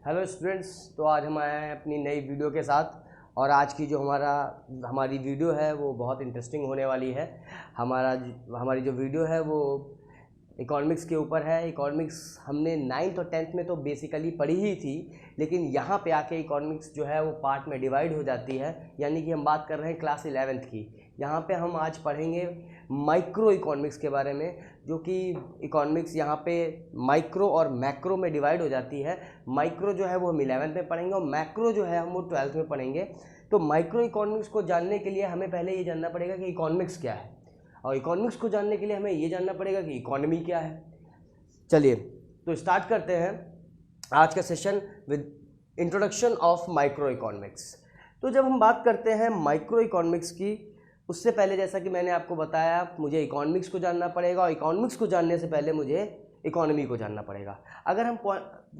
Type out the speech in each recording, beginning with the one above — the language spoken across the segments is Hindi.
हेलो स्टूडेंट्स, तो आज हम आए हैं अपनी नई वीडियो के साथ। और आज की जो हमारी वीडियो है वो बहुत इंटरेस्टिंग होने वाली है। हमारी जो वीडियो है वो इकोनॉमिक्स के ऊपर है। इकोनॉमिक्स हमने 9th और 10th में तो बेसिकली पढ़ी ही थी, लेकिन यहाँ पे आके इकोनॉमिक्स जो है वो पार्ट में डिवाइड हो जाती है। यानी कि हम बात कर रहे हैं क्लास 11th की। यहाँ पे हम आज पढ़ेंगे माइक्रो इकोनॉमिक्स के बारे में, जो कि इकोनॉमिक्स यहाँ पे माइक्रो और मैक्रो में डिवाइड हो जाती है। माइक्रो जो है वो हम 11th में पढ़ेंगे और मैक्रो जो है हम वो 12th में पढ़ेंगे। तो माइक्रो इकोनॉमिक्स को जानने के लिए हमें पहले ये जानना पड़ेगा कि इकोनॉमिक्स क्या है, और इकोनॉमिक्स को जानने के लिए हमें ये जानना पड़ेगा कि इकोनॉमी क्या है। चलिए तो स्टार्ट करते हैं आज का session with introduction of micro economics. तो जब हम बात करते हैं माइक्रो इकोनॉमिक्स की, उससे पहले जैसा कि मैंने आपको बताया, मुझे इकोनॉमिक्स को जानना पड़ेगा, और इकोनॉमिक्स को जानने से पहले मुझे इकोनॉमी को जानना पड़ेगा। अगर हम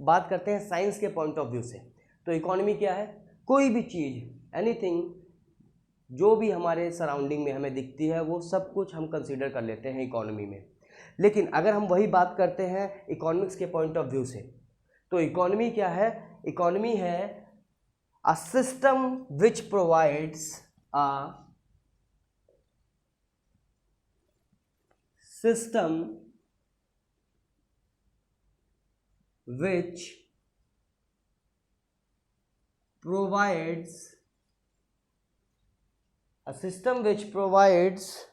बात करते हैं साइंस के पॉइंट ऑफ व्यू से, तो इकोनॉमी क्या है? कोई भी चीज़, एनीथिंग जो भी हमारे सराउंडिंग में हमें दिखती है वो सब कुछ हम कंसीडर कर लेते हैं इकोनॉमी में। लेकिन अगर हम वही बात करते हैं इकोनॉमिक्स के पॉइंट ऑफ व्यू से, तो इकोनॉमी क्या है? इकोनॉमी है a system which provides a system which provides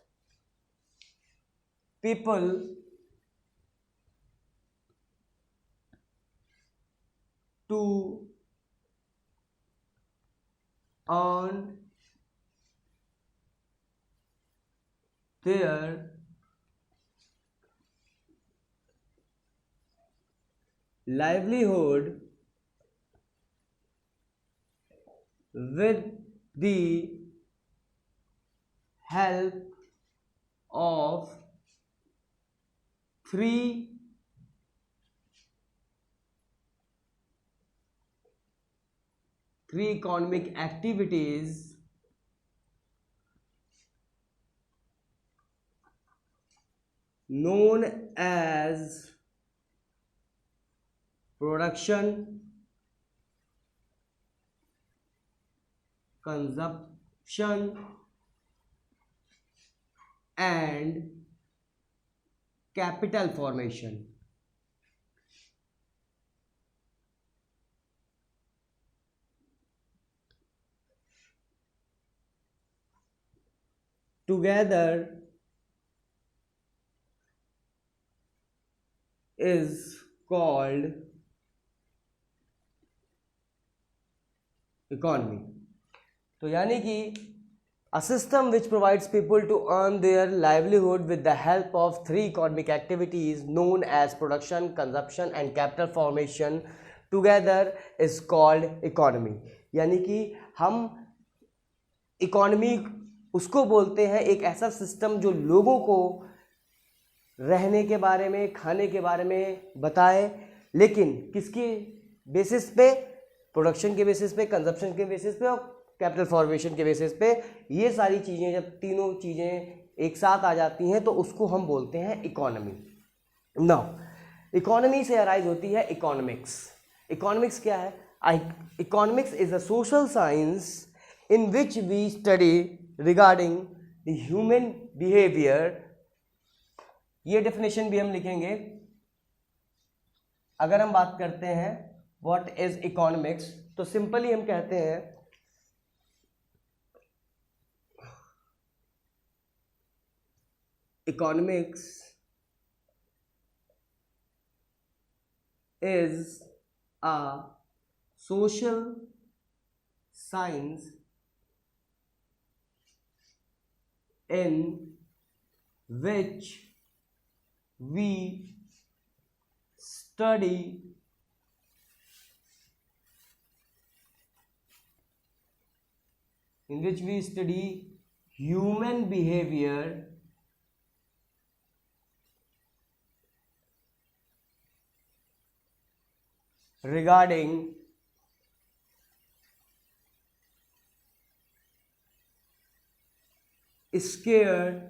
people to earn their livelihood with the help of three economic activities known as production, consumption and capital formation. Together is called economy. तो यानी कि a system which provides people to earn their livelihood with the help of three economic activities known as production, consumption and capital formation together is called economy। यानी कि हम इकोनॉमी उसको बोलते हैं एक ऐसा सिस्टम जो लोगों को रहने के बारे में, खाने के बारे में बताए, लेकिन किसके बेसिस पे? प्रोडक्शन के बेसिस पे, कंजप्शन के बेसिस पे और कैपिटल फॉर्मेशन के बेसिस पे। ये सारी चीज़ें, जब तीनों चीज़ें एक साथ आ जाती हैं तो उसको हम बोलते हैं इकोनॉमी। नाउ इकोनॉमी से अराइज होती है इकोनॉमिक्स। इकोनॉमिक्स क्या है? Economics is a social science in which we study regarding the human behaviour. ये डेफिनेशन भी हम लिखेंगे। अगर हम बात करते हैं व्हाट इज इकोनॉमिक्स, तो सिंपली हम कहते हैं economics is a social science in which we study human behavior regarding scared,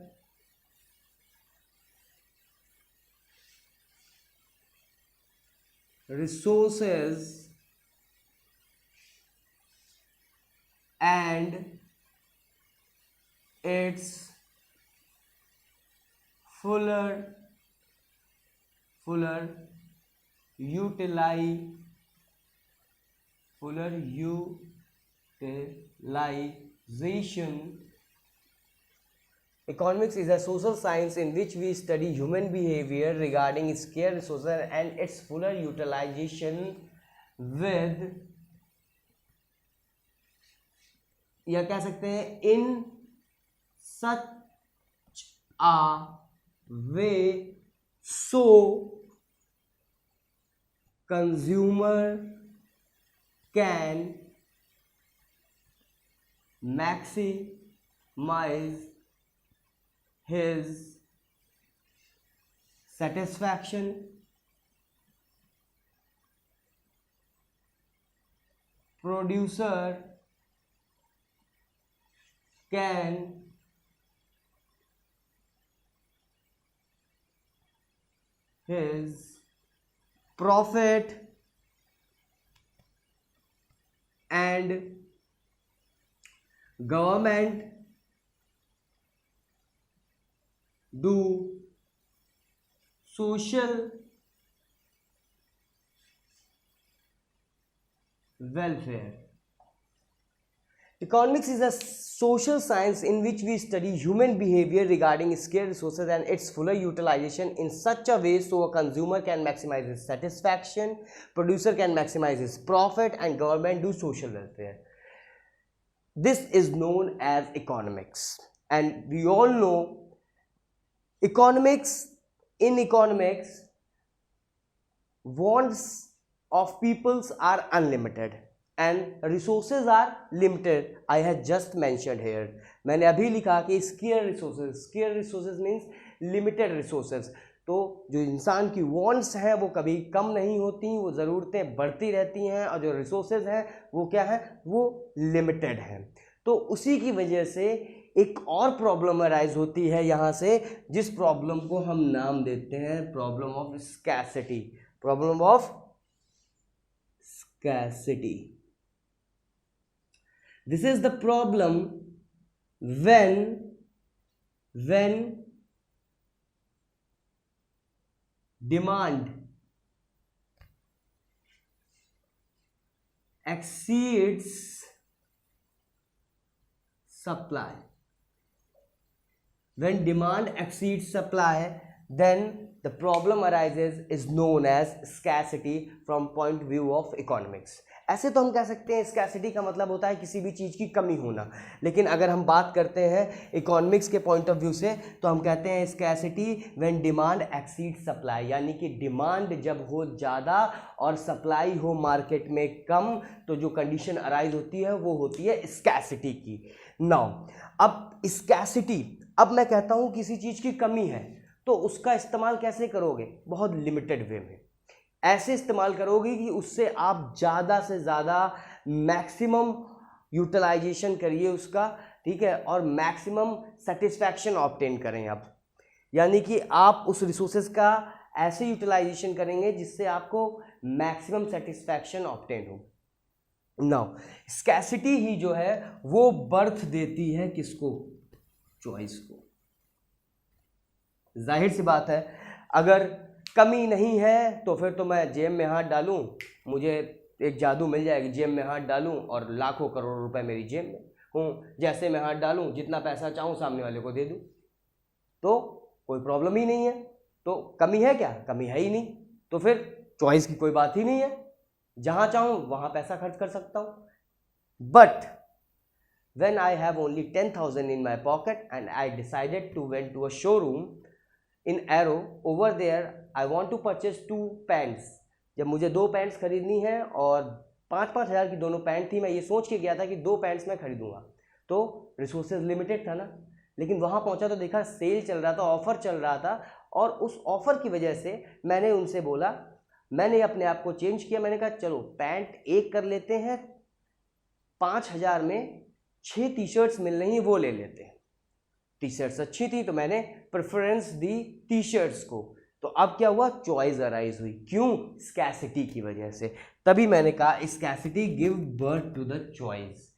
resources and its fuller utilization. Economics is a social science in which we study human behavior regarding scarce resources and its fuller utilization with, या कह सकते हैं in such a way so consumer can maximize his satisfaction, producer can his profit, and government do social welfare. Economics is a social science in which we study human behavior regarding scarce resources and its fuller utilization in such a way so a consumer can maximize his satisfaction, producer can maximize his profit, and government do social welfare. This is known as economics, and we all know economics. In economics, wants of peoples are unlimited and resources are limited. I have just mentioned here, मैंने अभी लिखा कि scarce resources means limited resources. तो जो इंसान की wants हैं वो कभी कम नहीं होती, वो ज़रूरतें बढ़ती रहती हैं, और जो resources हैं वो क्या है, वो limited हैं. तो उसी की वजह से एक और प्रॉब्लम अराइज होती है यहाँ से, जिस प्रॉब्लम को हम नाम देते हैं problem of scarcity. Problem of scarcity. This is the problem when demand exceeds supply. When demand exceeds supply, then the problem arises is known as scarcity from point of view of economics. ऐसे तो हम कह सकते हैं स्कैसिटी का मतलब होता है किसी भी चीज़ की कमी होना, लेकिन अगर हम बात करते हैं इकोनॉमिक्स के पॉइंट ऑफ व्यू से तो हम कहते हैं scarcity when demand exceed supply, यानी कि डिमांड जब हो ज़्यादा और सप्लाई हो मार्केट में कम, तो जो कंडीशन अराइज होती है वो होती है स्कैसिटी की. नाउ अब स्कैसिटी, अब मैं कहता हूँ किसी चीज़ की कमी है तो उसका इस्तेमाल कैसे करोगे, बहुत लिमिटेड वे में ऐसे इस्तेमाल करोगे कि उससे आप ज़्यादा से ज़्यादा मैक्सिमम यूटिलाइजेशन करिए उसका, ठीक है, और मैक्सिमम सेटिस्फैक्शन ऑब्टेन करें आप, यानी कि आप उस रिसोर्सेज का ऐसे यूटिलाइजेशन करेंगे जिससे आपको मैक्सिमम सेटिस्फैक्शन ऑब्टेन हो. नाउ स्कैसिटी ही जो है वो बर्थ देती है किसको, चॉइस को. जाहिर सी बात है अगर कमी नहीं है तो फिर तो मैं जेब में हाथ डालूं, मुझे एक जादू मिल जाएगी, जेब में हाथ डालूं और लाखों करोड़ रुपए मेरी जेब में हूँ, जैसे मैं हाथ डालूं जितना पैसा चाहूँ सामने वाले को दे दूं, तो कोई प्रॉब्लम ही नहीं है. तो कमी है क्या, कमी है ही नहीं, तो फिर चॉइस की कोई बात ही नहीं है, जहाँ चाहूँ वहाँ पैसा खर्च कर सकता हूँ. But when I have only 10,000 in my pocket and I decided to went to a showroom in Arrow, over there I want to purchase 2 pants. जब मुझे 2 पैंट्स खरीदनी है और 5-5 हज़ार की दोनों पैंट थी, मैं ये सोच के गया था कि 2 पैंट्स मैं खरीदूंगा, तो रिसोर्सेज लिमिटेड था ना, लेकिन वहाँ पहुँचा तो देखा सेल चल रहा था, ऑफ़र चल रहा था, और उस ऑफ़र की वजह से मैंने उनसे बोला, मैंने अपने आप को चेंज किया, मैंने कहा चलो पैंट एक कर लेते हैं, 5,000 में 6 टी शर्ट्स मिल रही हैं वो ले लेते हैं. टी शर्ट्स अच्छी थी तो मैंने प्रेफरेंस दी टी शर्ट्स को. तो अब क्या हुआ, चॉइस अराइज हुई. क्यों, स्कैसिटी की वजह से. तभी मैंने कहा scarcity give birth to the choice.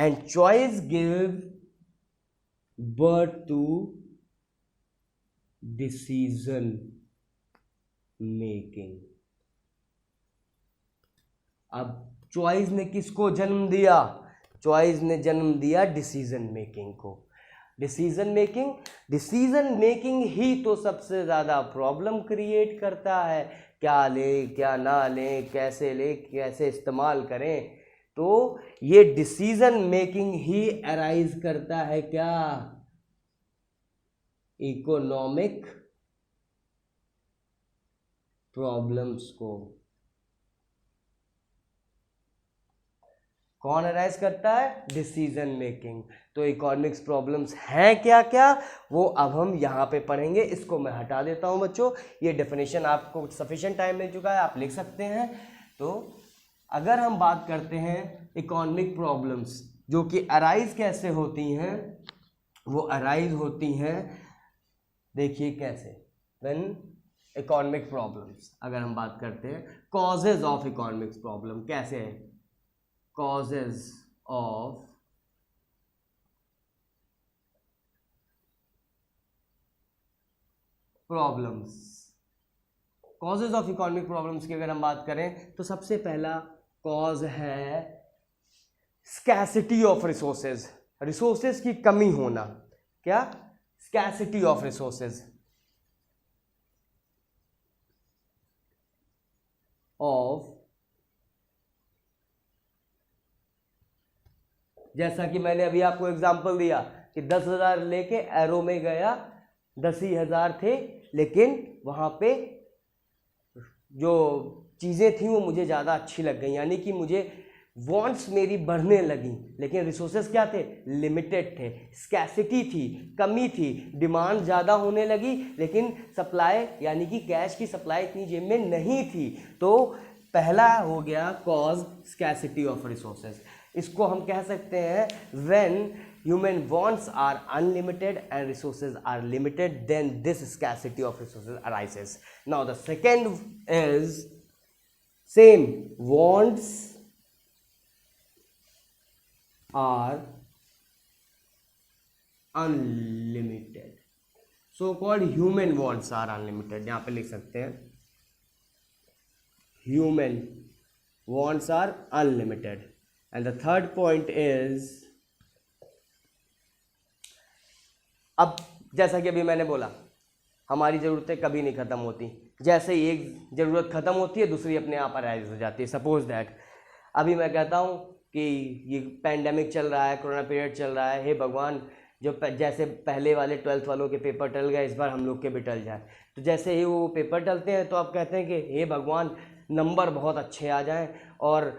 And choice give birth to decision making. अब चॉइस ने किसको जन्म दिया? चॉइस ने जन्म दिया डिसीजन मेकिंग को। डिसीजन मेकिंग ही तो सबसे ज़्यादा प्रॉब्लम क्रिएट करता है। क्या ले, क्या ना ले, कैसे इस्तेमाल करें। तो ये डिसीजन मेकिंग ही अराइज करता है क्या? इकोनॉमिक प्रॉब्लम्स को। कौन अराइज करता है? Decision making. तो इकोनॉमिक्स प्रॉब्लम्स हैं क्या क्या, वो अब हम यहाँ पे पढ़ेंगे। इसको मैं हटा देता हूँ बच्चों। ये डेफिनेशन आपको सफिशिएंट टाइम मिल चुका है, आप लिख सकते हैं। तो अगर हम बात करते हैं इकोनॉमिक प्रॉब्लम्स जो कि अराइज कैसे होती हैं, वो अराइज होती हैं, देखिए कैसे। व्हेन इकोनॉमिक प्रॉब्लम्स, अगर हम बात करते हैं कॉजेज ऑफ इकोनॉमिक्स प्रॉब्लम, कैसे है? Causes of problems, causes of economic problems की अगर हम बात करें तो सबसे पहला कॉज है स्कैसिटी ऑफ रिसोर्सेज, रिसोर्सेज की कमी होना। क्या? स्कैसिटी ऑफ रिसोर्सेज ऑफ, जैसा कि मैंने अभी आपको एग्जांपल दिया कि 10,000 लेके एरो में गया, 10,000 थे, लेकिन वहां पे जो चीज़ें थी वो मुझे ज़्यादा अच्छी लग गई, यानी कि मुझे वॉन्ट्स मेरी बढ़ने लगी, लेकिन रिसोर्सेज क्या थे? लिमिटेड थे, स्कैसिटी थी, कमी थी, डिमांड ज़्यादा होने लगी, लेकिन सप्लाई यानी कि कैश की सप्लाई इतनी जेब में नहीं थी। तो पहला हो गया कॉज स्कैसिटी ऑफ रिसोर्सेज। इसको हम कह सकते हैं when human wants are unlimited and resources are limited, then this scarcity of resources arises. Now the second is same, wants are unlimited, so called human wants are unlimited, यहां पे लिख सकते हैं human wants are unlimited. And the third point is, अब जैसा कि अभी मैंने बोला हमारी ज़रूरतें कभी नहीं ख़त्म होती, जैसे ही एक ज़रूरत ख़त्म होती है दूसरी अपने आप अराइज हो जाती है। सपोज दैट अभी मैं कहता हूँ कि ये पैंडेमिक चल रहा है, कोरोना पीरियड चल रहा है, हे भगवान जो जैसे पहले वाले 12th वालों के पेपर टल गए, इस बार हम लोग के भी टल जाए। तो जैसे ही वो पेपर टलते हैं तो आप कहते हैं कि हे भगवान नंबर बहुत अच्छे आ जाएं और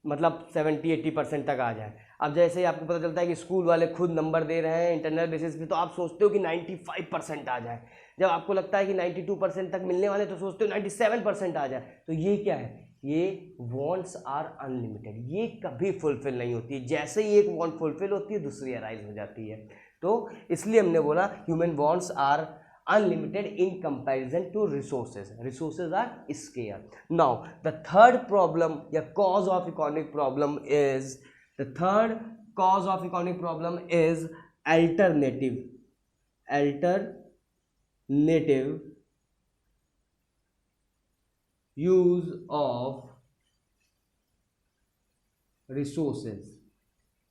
मतलब 70-80% तक आ जाए। अब जैसे ही आपको पता चलता है कि स्कूल वाले खुद नंबर दे रहे हैं इंटरनल बेसिस पे, तो आप सोचते हो कि 95% आ जाए। जब आपको लगता है कि 92% तक मिलने वाले तो सोचते हो 97% आ जाए। तो ये क्या है? ये वॉन्ट्स आर अनलिमिटेड, ये कभी फुलफिल नहीं होती। जैसे ही एक वॉन्ट फुलफिल होती है दूसरी अराइज हो जाती है। तो इसलिए हमने बोला human wants are unlimited in comparison to resources. Resources are scarce. Now the third problem, the cause of economic problem is, the third cause of economic problem is alternative use of resources,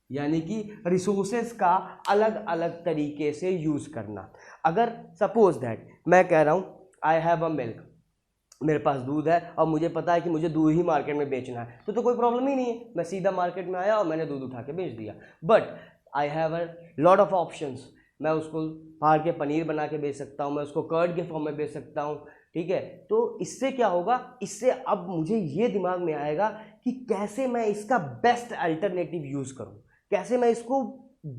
यानी कि रिसोर्सेज का अलग अलग तरीके से यूज करना। अगर सपोज दैट मैं कह रहा हूँ आई हैव अ मिल्क, मेरे पास दूध है और मुझे पता है कि मुझे दूध ही मार्केट में बेचना है, तो कोई प्रॉब्लम ही नहीं है, मैं सीधा मार्केट में आया और मैंने दूध उठा के बेच दिया। But I have a lot of options, मैं उसको फाड़ के पनीर बना के बेच सकता हूँ, मैं उसको कर्ड के फॉर्म में बेच सकता हूँ, ठीक है। तो इससे क्या होगा? इससे अब मुझे ये दिमाग में आएगा कि कैसे मैं इसका बेस्ट अल्टरनेटिव यूज़ करूँ, कैसे मैं इसको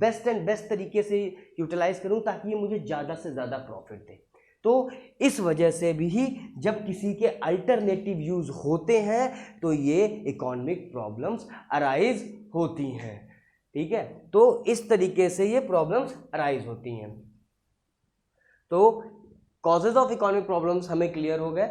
बेस्ट एंड बेस्ट तरीके से यूटिलाइज करूं ताकि ये मुझे ज़्यादा से ज़्यादा प्रॉफिट दे। तो इस वजह से भी जब किसी के अल्टरनेटिव यूज़ होते हैं तो ये इकोनॉमिक प्रॉब्लम्स अराइज होती हैं, ठीक है। तो इस तरीके से ये प्रॉब्लम्स अराइज होती हैं। तो कॉजेज ऑफ इकोनॉमिक प्रॉब्लम्स हमें क्लियर हो गए।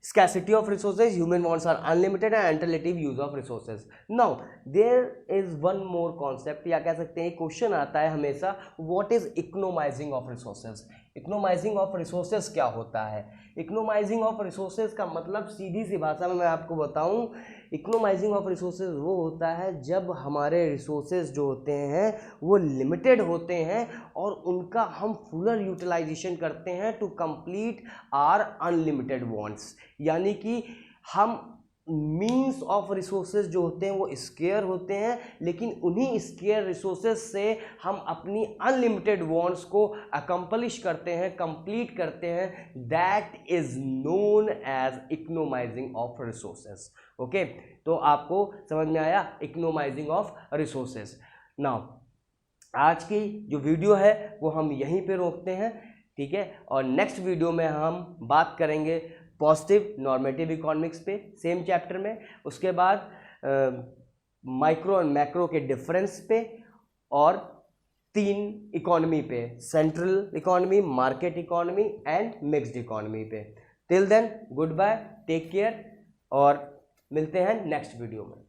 scarcity of resources, human wants are unlimited and alternative use of resources. Now there is one more concept, या कह सकते हैं क्वेश्चन आता है हमेशा, what is economizing of resources. Economising of resources क्या होता है? इकोनोमाइजिंग ऑफ रिसोर्सेज का मतलब सीधी सी भाषा में मैं आपको बताऊं, इकोनोमाइजिंग ऑफ रिसोर्सेज वो होता है जब हमारे रिसोर्सेज जो होते हैं वो लिमिटेड होते हैं और उनका हम फुलर यूटिलाइजेशन करते हैं to complete are unlimited wants. यानी कि हम मीन्स ऑफ रिसोर्सेज जो होते हैं वो स्केयर होते हैं, लेकिन उन्हीं स्केयर रिसोर्सेज से हम अपनी अनलिमिटेड वांट्स को अकम्पलिश करते हैं, कंप्लीट करते हैं। That is known as economising of resources. Okay, तो आपको समझ में आया इकोनोमाइजिंग ऑफ रिसोर्सेज। नाउ आज की जो वीडियो है वो हम यहीं पे रोकते हैं, ठीक है, और नेक्स्ट वीडियो में हम बात करेंगे पॉजिटिव नॉर्मेटिव इकोनॉमिक्स पे, सेम चैप्टर में। उसके बाद माइक्रो एंड मैक्रो के डिफरेंस पे और 3 इकोनॉमी पे, central economy, market economy and mixed economy पे। Till then goodbye, take care और मिलते हैं नेक्स्ट वीडियो में।